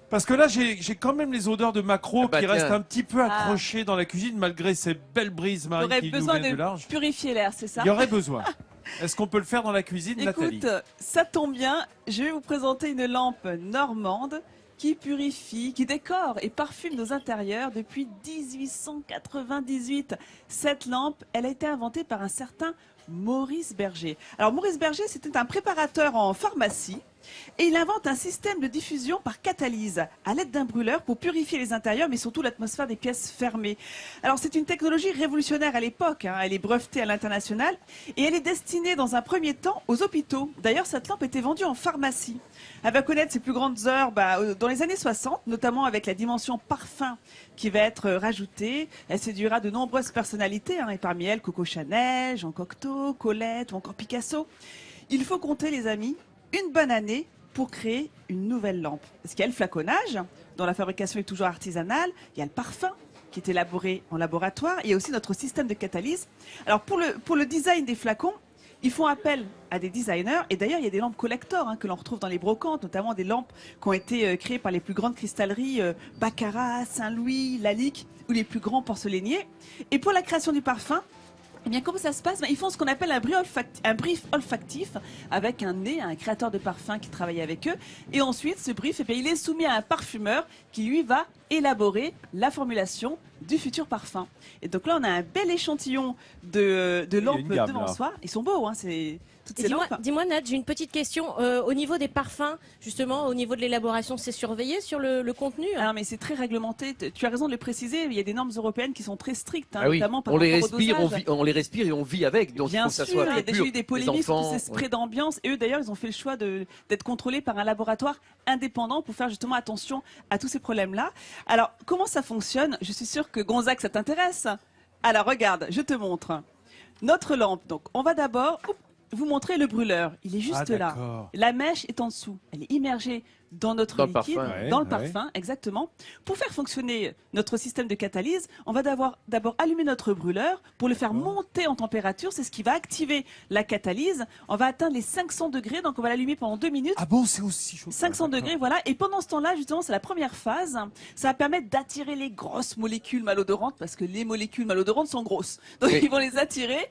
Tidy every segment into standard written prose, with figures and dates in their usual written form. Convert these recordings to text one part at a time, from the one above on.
Parce que là, j'ai quand même les odeurs de maquereau qui tiens. restent un petit peu accrochées dans la cuisine, malgré ces belles brises marines qui nous viennent de large. Purifier l'air, c'est ça? Il y aurait besoin. Est-ce qu'on peut le faire dans la cuisine, Nathalie? Écoute, ça tombe bien, je vais vous présenter une lampe normande qui purifie, qui décore et parfume nos intérieurs depuis 1898. Cette lampe, elle a été inventée par un certain Maurice Berger. Alors Maurice Berger, c'était un préparateur en pharmacie et il invente un système de diffusion par catalyse à l'aide d'un brûleur pour purifier les intérieurs mais surtout l'atmosphère des pièces fermées. Alors c'est une technologie révolutionnaire à l'époque, hein. Elle est brevetée à l'international et elle est destinée dans un premier temps aux hôpitaux. D'ailleurs cette lampe était vendue en pharmacie. Elle va connaître ses plus grandes heures dans les années 60, notamment avec la dimension parfum qui va être rajoutée. Elle séduira de nombreuses personnalités, hein, et parmi elles Coco Chanel, Jean Cocteau, Colette ou encore Picasso. Il faut compter, les amis, une bonne année pour créer une nouvelle lampe. Parce qu'il y a le flaconnage, dont la fabrication est toujours artisanale, il y a le parfum qui est élaboré en laboratoire, il y a aussi notre système de catalyse. Alors pour le design des flacons, ils font appel à des designers et d'ailleurs il y a des lampes collector, hein, que l'on retrouve dans les brocantes, notamment des lampes qui ont été créées par les plus grandes cristalleries Baccarat, Saint-Louis, Lalique ou les plus grands porcelainiers. Et pour la création du parfum, eh bien, comment ça se passe? Ils font ce qu'on appelle un brief olfactif avec un nez, un créateur de parfum qui travaille avec eux. Et ensuite, ce brief, il est soumis à un parfumeur qui, lui, va élaborer la formulation du futur parfum. Et donc là, on a un bel échantillon de lampes devant soi. Ils sont beaux, hein, c'est... Dis-moi, Nat, j'ai une petite question. Au niveau des parfums, justement, au niveau de l'élaboration, c'est surveillé sur le contenu? Ah non, mais c'est très réglementé. Tu as raison de le préciser. Il y a des normes européennes qui sont très strictes, hein, notamment par rapport au dosage. On les respire et on vit avec. Donc bien il faut sûr, que ça soit il y a déjà eu des polémiques sur tous ces sprays ouais. d'ambiance. Et eux, d'ailleurs, ils ont fait le choix d'être contrôlés par un laboratoire indépendant pour faire justement attention à tous ces problèmes-là. Alors, comment ça fonctionne? Je suis sûre que Gonzague, ça t'intéresse. Alors, regarde, je te montre. Notre lampe. Donc, on va d'abord vous montrer le brûleur. Il est juste là. La mèche est en dessous. Elle est immergée dans notre liquide, dans le parfum, exactement. Pour faire fonctionner notre système de catalyse, on va d'abord allumer notre brûleur pour le faire monter en température. C'est ce qui va activer la catalyse. On va atteindre les 500 degrés, donc on va l'allumer pendant 2 minutes. Ah bon, c'est aussi chaud. 500 degrés, voilà. Et pendant ce temps-là, justement, c'est la première phase. Ça va permettre d'attirer les grosses molécules malodorantes, parce que les molécules malodorantes sont grosses. Donc ils vont les attirer,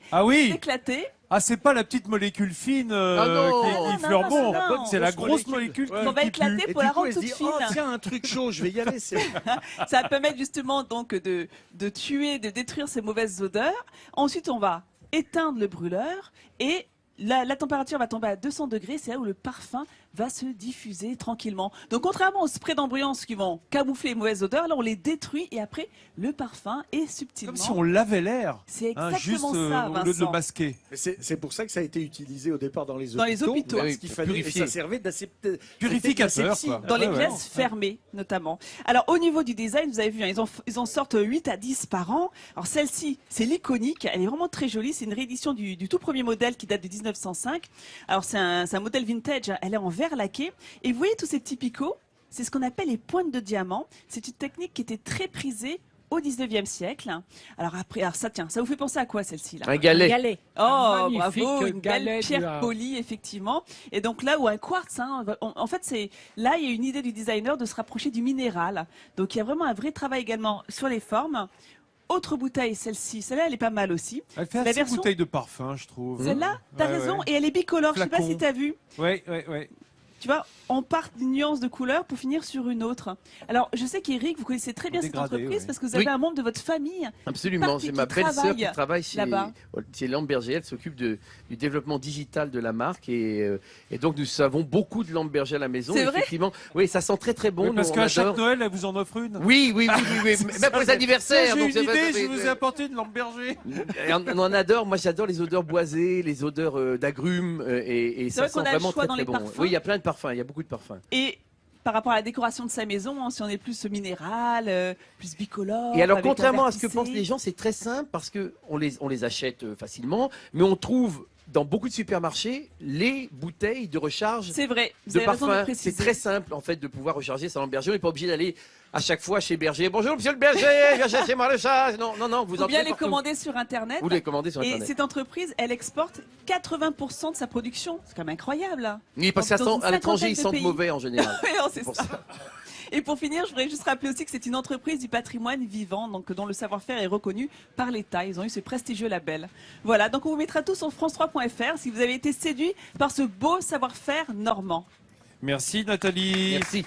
éclater. Ah, c'est pas la petite molécule fine qui fleure bon, c'est la grosse molécule qui va éclater pour la rendre toute fine. Oh, tiens, un truc chaud, je vais y aller. Ça va permettre justement donc de tuer, de détruire ces mauvaises odeurs. Ensuite, on va éteindre le brûleur et la température va tomber à 200 degrés. C'est là où le parfum va se diffuser tranquillement. Donc, contrairement aux sprays d'ambiance qui vont camoufler les mauvaises odeurs, là, on les détruit et après, le parfum est subtilement... Comme si on lavait l'air. C'est exactement juste, ça, au lieu de le masquer. C'est pour ça que ça a été utilisé au départ dans les hôpitaux. Dans les hôpitaux. Parce qu'il fallait, et ça servait purificateur, quoi. Dans les pièces fermées, notamment. Alors, au niveau du design, vous avez vu, hein, ils en sortent 8 à 10 par an. Alors, celle-ci, c'est l'iconique. Elle est vraiment très jolie. C'est une réédition du tout premier modèle qui date de 1905. Alors, c'est un modèle vintage. Elle est en verre laqué. Et vous voyez tous ces petits picots, c'est ce qu'on appelle les pointes de diamant. C'est une technique qui était très prisée au 19e siècle. Alors après, ça vous fait penser à quoi celle-ci là? Un galet. Un galet. Oh, bravo, une belle pierre polie, effectivement. Et donc là, ou un quartz, hein, en fait, là, il y a une idée du designer de se rapprocher du minéral. Donc il y a vraiment un vrai travail également sur les formes. Autre bouteille, celle-là, elle est pas mal aussi. Elle fait assez bouteille de parfum, je trouve. Celle-là, t'as raison, et elle est bicolore. Je sais pas si t'as vu. Oui. Tu vois, on part d'une nuance de couleur pour finir sur une autre. Alors, je sais qu'Éric, vous connaissez très bien cette entreprise parce que vous avez un membre de votre famille. Absolument, c'est ma belle-sœur qui travaille chez Lampe Berger. Elle s'occupe du développement digital de la marque et donc nous savons beaucoup de Lampe Berger à la maison. C'est vrai ? Effectivement, oui, ça sent très très bon. Parce qu'à chaque Noël, elle vous en offre une. Oui, même pour les anniversaires. J'ai une idée, je vous ai apporté une Lampe Berger. On en adore. Moi, j'adore les odeurs boisées, les odeurs d'agrumes et ça sent vraiment très très bon. Oui, il y a plein de parfums, il y a beaucoup de parfums. Et par rapport à la décoration de sa maison, hein, si on est plus minéral, plus bicolore. Et alors, contrairement à ce que pensent les gens, c'est très simple parce qu'on les achète facilement, mais on trouve dans beaucoup de supermarchés les bouteilles de recharge de parfum. C'est très simple en fait de pouvoir recharger sa lampe Berger. On n'est pas obligé d'aller à chaque fois chez Berger. Bonjour monsieur le berger, viens chercher moi le charge. Non, vous en bien les commander sur Internet. Vous les commandez sur Internet. Et cette entreprise, elle exporte 80% de sa production. C'est quand même incroyable. Hein. Oui, parce qu'à l'étranger, ils sentent mauvais en général. Oui, c'est ça. Et pour finir, je voudrais juste rappeler aussi que c'est une entreprise du patrimoine vivant, donc dont le savoir-faire est reconnu par l'État. Ils ont eu ce prestigieux label. Voilà, donc on vous mettra tout sur france3.fr si vous avez été séduit par ce beau savoir-faire normand. Merci Nathalie. Merci.